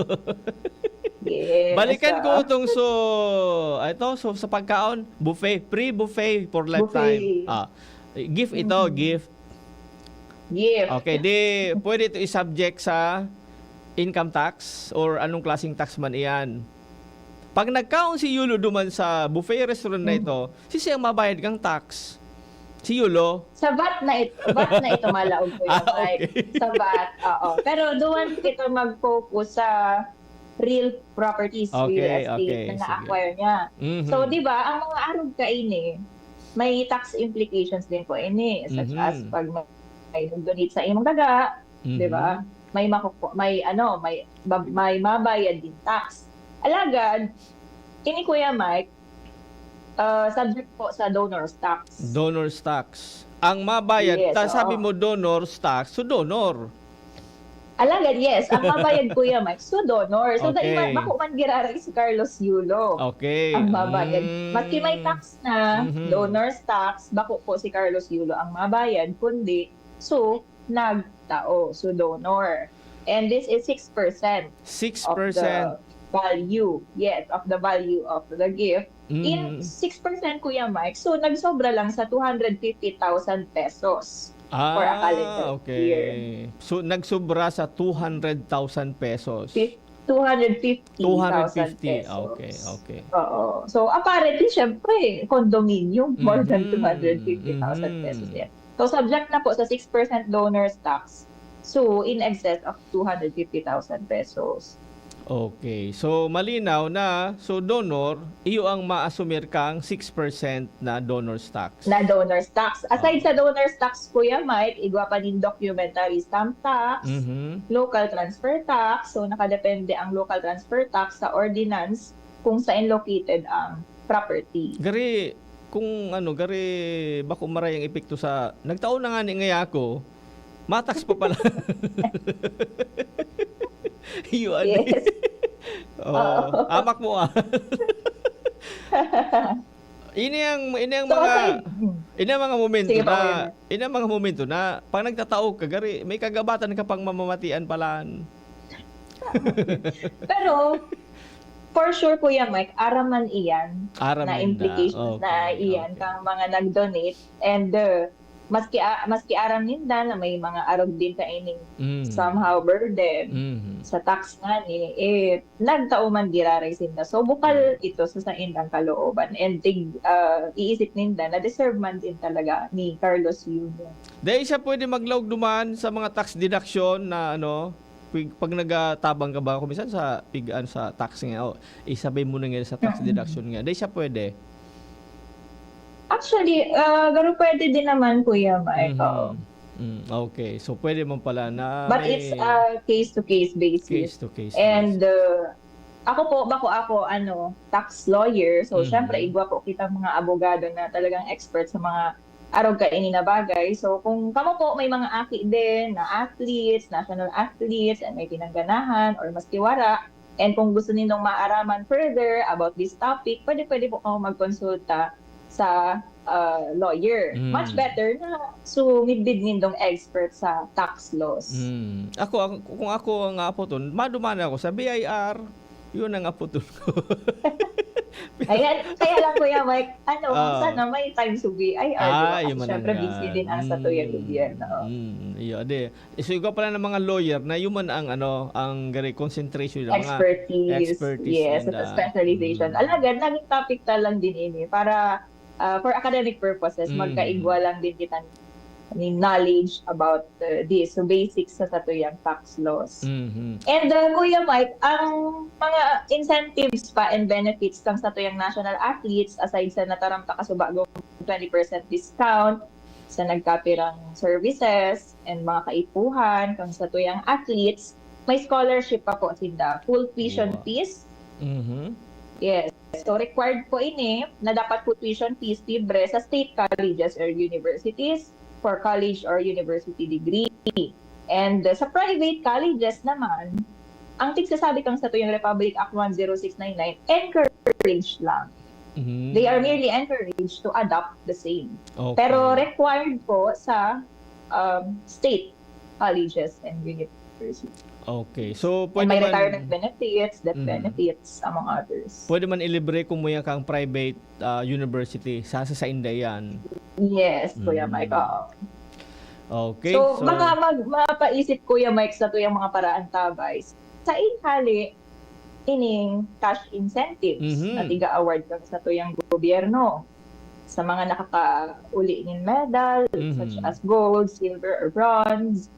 Yes. Balikan ko itong so sa pagkaon, buffet, free buffet for lifetime. Gift ito, gift. Gift. Okay, pwede ito i-subject sa income tax or anong klaseng tax man iyan. Pag nagkaon si Yulo duman sa buffet restaurant na ito, siyang mabayad kang tax. Si Yulo? Sa VAT na ito malaog ko yun. Okay. Sa VAT, oo. Pero doon ito mag-focus sa real properties, real estate na na-acquire niya. So, di ba, ang mga arog kaini, may tax implications din po ini, such as pag may donate sa imong daga, di ba? May mabayad din tax. Alagad, kini Kuya Mike, subject po sa donor's tax. Donor's tax. Ang mabayad, Yes, sabi mo donor's tax, so donor. Alagad, yes. Ang mabayad Kuya Mike, so donor. So, Okay. bako man giraray si Carlos Yulo. Okay. Ang mabayad. Maski may tax na, donor's tax, bako po si Carlos Yulo ang mabayad, kundi, so, nagtao, so donor. And this is 6% 6%. of the value, of the value of the gift. In 6% Kuya Mike, so nagsobra lang sa 250,000 pesos for a calendar year. So, nagsobra sa 200,000 pesos. 250,000 250. pesos. Okay. Oo. So, apparently, syempre, condominium, more than 250,000 pesos yan. So, subject na po sa 6% donor's tax. So, in excess of 250,000 pesos. Okay. So, malinaw na, so donor, iyo ang maasumir kang 6% na donor's tax. Na donor's tax. Aside sa donor's tax, Kuya Mike, igwa pa din documentary stamp tax, local transfer tax. So, nakadepende ang local transfer tax sa ordinance kung saan located ang property. Gari, bako maray ang epekto sa, nagtaon na nga ni ngaya ako, matax pa pala. Yes. Amak mo Ini ang mga momento na pag nagtatao ka gari, may kagabatan ka pang mamamatian palaan. Pero for sure Kuya Mike, araman iyan na implications na iyan kang mga nag-donate and maski aram ninda na may mga arog din ka ining somehow burden sa tax nga ni nagtao man diraray sinda. So bukal ito sa indang kalooban and iisip ninda na deserve man din talaga ni Carlos Yulo. Dahil siya pwede maglawg duman sa mga tax deduction na pag nagatabang ka ba kumisan sa pigaan sa tax nga isabay mo na nga sa tax deduction nga. Dahil siya pwede. Actually, garo pwede din naman Kuya Mike. Okay. So, pwede man pala na but it's a case-to-case basis. Case-to-case and ako tax lawyer. So, syempre, igwa po kita mga abogado na talagang expert sa mga araw kaini na bagay. So, kung kamo po may mga aki din na athletes, national athletes, and may pinangganahan or maski wara, and kung gusto ninyong maaraman further about this topic, pwede po kayo magkonsulta sa lawyer. Much better na sumidbid nindong expert sa tax laws. Kung ako ang apoton, madumana ako sa BIR, yun ang apoton ko. Kaya lang Kuya Mike, sana may time to BIR. Siyempre, busy din ang sa tuyang gobyerno. So, ikaw pala ng mga lawyer na yun man ang concentration ng mga expertise. Yes, at specialization. Alagad, naging topic lang din ini para for academic purposes, magkaigwa lang din kita ni knowledge about this. So, basics sa satuyang tax laws. And Kuya Mike, ang mga incentives pa and benefits ng satuyang national athletes, aside sa nataramta kasubagong 20% discount sa nagkapirang services and mga kaipuhan kung sa tuyang athletes. May scholarship pa po sila. Full tuition fees. Mhm. Yes. So required po ini na dapat po tuition fees libre sa state colleges or universities for college or university degree. And sa private colleges naman, ang tigsasabi kang sa tuyang Republic Act 10699, encouraged lang. Mhm. They are merely encouraged to adopt the same. Okay. Pero required po sa state colleges and universities. Okay. So And pwede may man retirement benefits, death Mhm. benefits, among others. pwede man ilibre kung muya kang private university sa India yan. Yes, Kuya Mm. Mike. Oo. Okay. So, mapaisip Kuya Mike sa tuyang mga paraan tabay. Sa inhali, ining cash incentives Mhm. na tiga-award kang sa tuyang gobyerno sa mga nakakauli ng medal such as gold, silver, or bronze.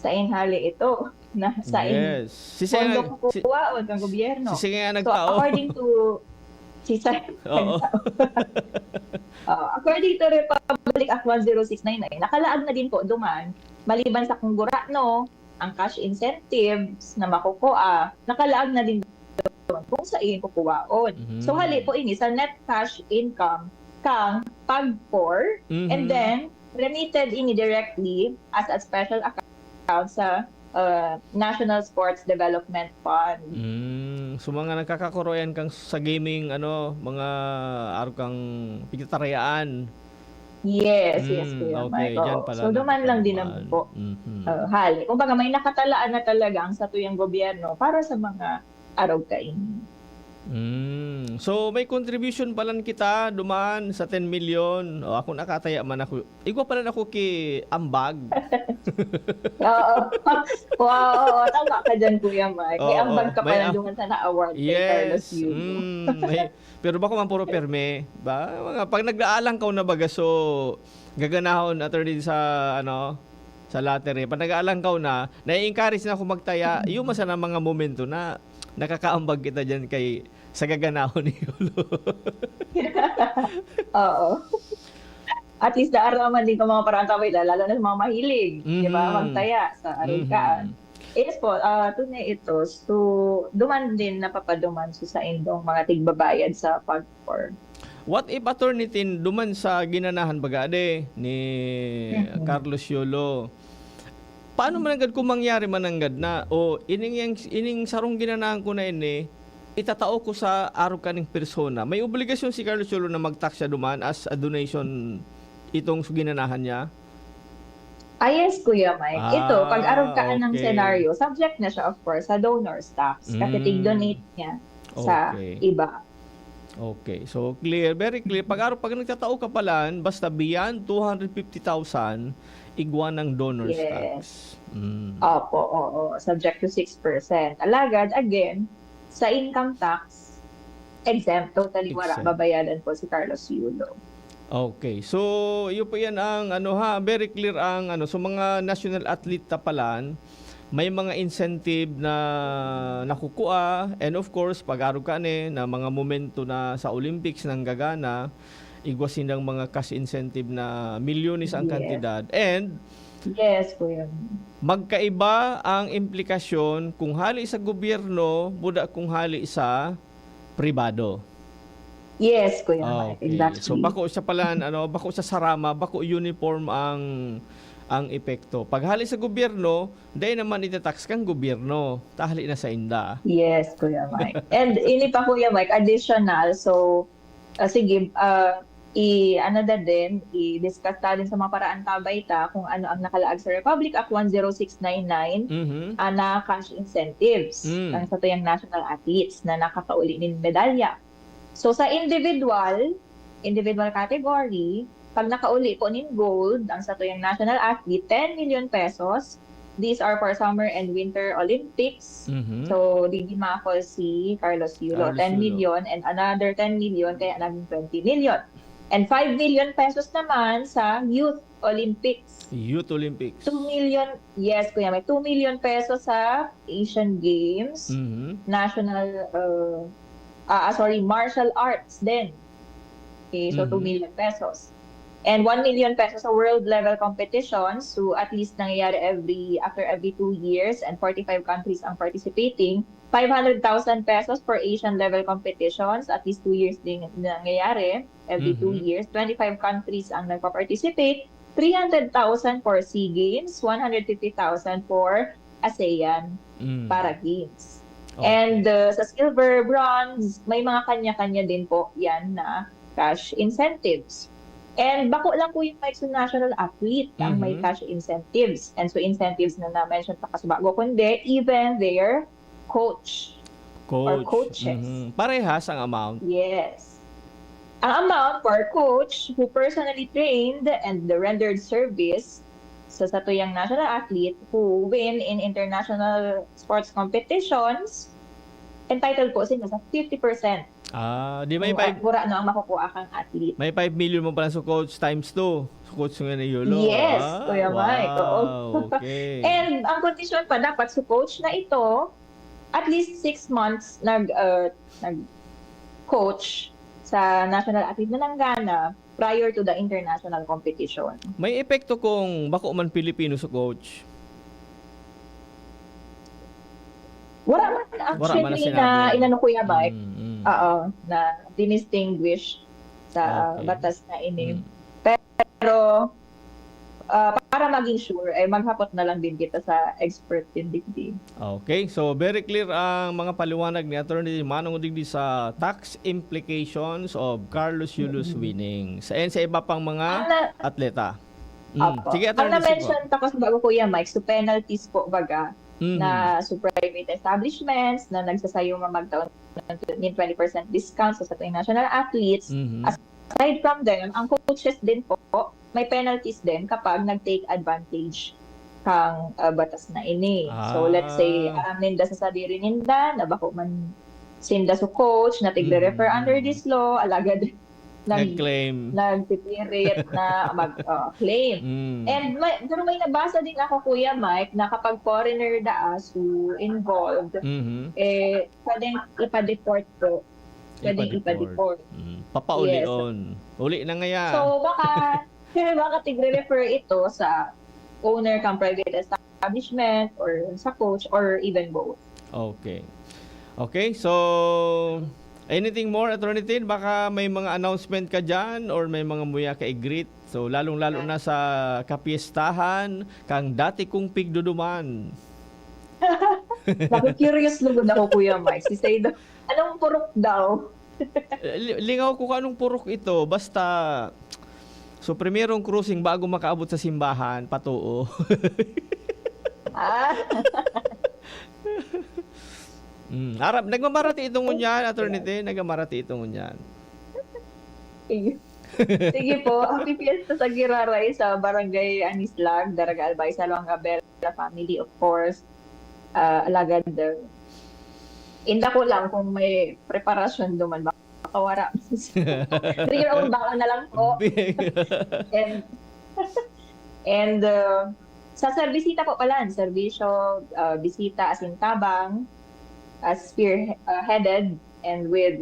Sa inhali ito na sa Yes. Si pondo kukuha ng gobyerno. si nga So, nagtao. according to Oo. according to Republic Act 10699, nakalaag na din po duman, maliban sa kungurano, ang cash incentives na makukuha, nakalaag na din duman kung saan kukuhaon. Mhm. So hali po ini sa net cash income kang pag-pour Mhm. and then remitted ini directly as a special account sa National Sports Development Fund. So mga nagkakakuroyan kang sa gaming mga araw kang pigtarayaan. Yes, yes, Kuya okay, Mike. dyan Oo. pala So, duman lang din naman. naman po. Hali. Kumbaga, may nakatalaan na talaga ang satuyang gobyerno para sa mga araw kainin. So may contribution palan kita duman sa 10 million. O ako nakataya man ako. Igwa pala ako ki ambag. Oo. Wow, tama ka dyan, Kuya Mike. May Oo, ambag ka may pala dungan sa na-award kay Carlos Yes. Yulo. Pero bako man puro perme, ba? Mga pag nagdaalang ka na baga so gaganahon attorney sa sa lottery. Pag nag-aalang ka na, nai-encourage na ako magtaya. Yung masana mga momento na nakakaambag kita diyan kay sa gaganahon ni Yulo. Oo. At least naaraman din ko mga parang tabay, lalo na sa mga mahilig, di ba, magtaya sa arungkaan. Yes po, tunay ito. So, duman din, napapaduman sa indong mga tigbabayad sa pag-pour. What if attorney tin duman sa ginanahan bagade ni Carlos Yulo? Paano mananggad kung mangyari mananggad na ining sarong ginanahan ko na ini itatao ko sa araw kaning persona. May obligasyon si Carlos Yulo na mag-tax siya duman as a donation itong ginanahan niya? Yes, Kuya Mike. Ito, pag araw ka ng okay. senaryo, subject na siya, of course, sa donor's tax. Kasi tig-donate niya sa Okay. iba. Okay. So, clear. Very clear. Pag nagtatao ka palan, basta beyond 250,000, igwa ng donor's Yes. tax. Opo, oo. Subject to 6%. Alagad, again, sa income tax, exempt. Totally wala. Exempt. Babayaran po si Carlos Yulo. Okay. So, yun po yan ang very clear ang so mga national athlete tapalan, may mga incentive na nakukuha and of course pag-araw ka na mga momento na sa Olympics nang gagana, igwasin ng mga cash incentive na milyones ang Yes. kantidad and Yes, Kuya. magkaiba ang implikasyon kung hali sa gobyerno, buda kung hali sa pribado. Yes, Kuya Mike. Okay. Exactly. So bako siya pala bako sa sarama, bako uniform ang epekto. Pag hali sa gobyerno, dahil naman itatax kang gobyerno, tahali na sa inda. Yes, Kuya Mike. And ini pa, Kuya Mike, additional. So, sige, i-discuss din sa mga paraan tabay ta kung ano ang nakalaag sa Republic Act 10699 na cash incentives ang sa tuyang national athletes na nakakauli ng medalya. So sa individual category, pag nakauli po ng gold ang sa tuyang national athlete, 10 million pesos. These are for Summer and Winter Olympics. So, di ma-call si Carlos Yulo. 10 million and another 10 million, kaya naging 20 million. And 5 million pesos naman sa Youth Olympics. Youth Olympics. 2 million, yes, Kuya, may 2 million pesos sa Asian Games, National, martial arts din. Okay, so 2 million pesos. And 1 million pesos sa world level competitions. So at least nangyayari after every 2 years and 45 countries ang participating. 500,000 pesos for Asian level competitions. At least 2 years din nangyayari. Every 2 years. 25 countries ang nagpa-participate. 300,000 for SEA Games. 150,000 for ASEAN para Games. And sa silver, bronze, may mga kanya-kanya din po yan na cash incentives. And bako lang po yung national athlete ang may cash incentives. And so incentives na na-mention pa kasi bago, kundi even their coach or coaches. Parehas ang amount. Yes. Ang amount per coach who personally trained and rendered service sa satuyang national athlete who win in international sports competitions, entitled po sila sa 50%. Di may 5 Mura ang makukuha kang athlete. may 5 million mo pala sa coach times 2. Sa coach nga ni Yulo. Yes, Kuya Mike. Oo. Okay. And ang condition pa dapat sa coach na ito, at least 6 months nag-coach sa national athlete na nanggana prior to the international competition. May epekto kung bako man Pilipino sa coach. Wala man actually na inano Kuya Mike. Na dinistinguish sa batas na ini. Pero para maging sure, maghapot na lang din kita sa expert din digdi. Okay, so very clear ang mga paliwanag ni Attorney Manong Digdi sa tax implications of Carlos Yulo's winning. Sa iba pang mga atleta. Sige, Ang Attorney. na-mention tapos bago Kuya Mike, so penalties po baga na sa private establishments na nagsasayo magtaon ng 20% discount sa ating national athletes. Aside from them, ang coaches din po, may penalties din kapag nag-take advantage kang batas na ini. So let's say, ninda sa sadiri ninda, na bako man sinda sa coach, na tigre-refer under this law, alagad nag-claim. Nagpipirit na mag-claim. And pero may nabasa din ako, Kuya Mike, na kapag foreigner so involved, pwedeng ipa-deport po. Pwedeng ipa-deport. Papauli-on. Uli na nga yan. So baka tigre-refer ito sa owner kang private establishment or sa coach or even both. Okay. Okay, so anything more, Attorney Tin? Baka may mga announcement ka dyan or may mga muya ka-greet. So, lalong-lalo na sa kapiestahan, kang dati kong pigduduman. Curious lugod ako, Kuya Mike. Si Saydo, anong purok daw? Lingaw ko anong purok ito. Basta, so, primerong cruising bago makaabot sa simbahan, patuo. Arap, nagmamarati itong unyan, Attorney Tin, nagmamarati itong unyan. Sige po, happy fiesta sa Giraray sa Barangay Anislag, Daraga Albay, sa Luangabel family, of course. Alagad, inda ko lang kung may preparasyon duman, baka wala. 3-year-old baka na lang po. And sa serbisita po pala, serbisyo, bisita, asintabang, spearheaded and with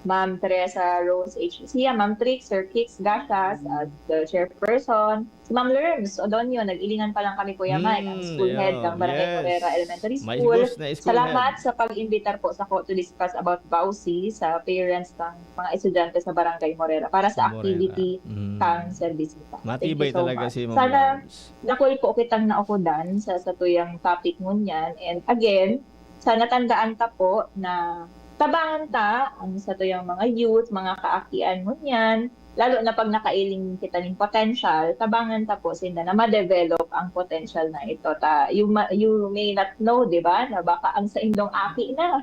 Ma'am Teresa Rose H. Sia, Ma'am Trix, Sir Kix Gashas, the chairperson, si Ma'am Lerms Odonio, nag-ilingan pa lang kami, Kuya Mike, ang school head ng Barangay Morera Elementary School. Salamat sa pag-imbitar po sa to discuss about BAUSI sa parents ng mga estudyante sa Barangay Morera para sa activity kang serbisita. Matibay talaga si Ma'am Sana Lerms. nakul po kitang naukudan sa tuyang topic ngunyan. And again, sana tandaan ta po na tabangan ta ang sa tuyang mga youth, mga kaakian ngunyan, lalo na pag nakailing kita ng potential, tabangan ta po sila na ma-develop ang potential na ito. You may not know, di ba, na baka ang sa indong aki na.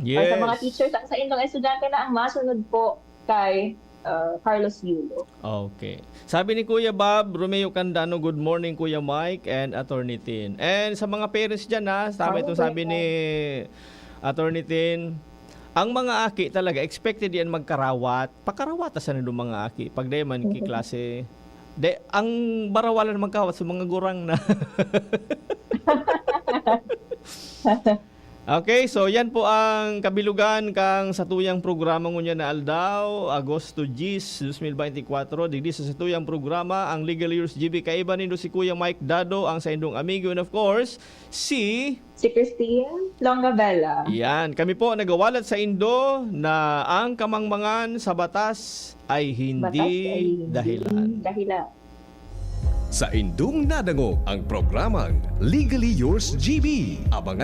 Yes. Sa mga teachers, ang sa indong estudyante na ang masunod po kay Carlos Yulo. Okay. Sabi ni Kuya Bob, Romeo Candano, good morning Kuya Mike and Attorney Tin. And sa mga parents dyan tama itong sabi ni Attorney Tin, ang mga aki talaga, expected yan magkarawat. Pakarawata sa nandun mga aki. Pag di man kiklase, ang barawalan magkawat sa mga gurang na. Okay, so yan po ang kabilugan kang satuyang programa ngunya na aldaw, Agosto 10, 2024. Digdi sa satuyang programa, ang Legal Years GB kaiba nindo si Kuya Mike Dado, ang sa indong amigo, and of course, si Christine Longabella. yan, kami po nagawalat sa Indo na ang kamangmangan sa batas ay hindi dahilan. Sa indung nadangog ang programang Legally Yours GB. Abangan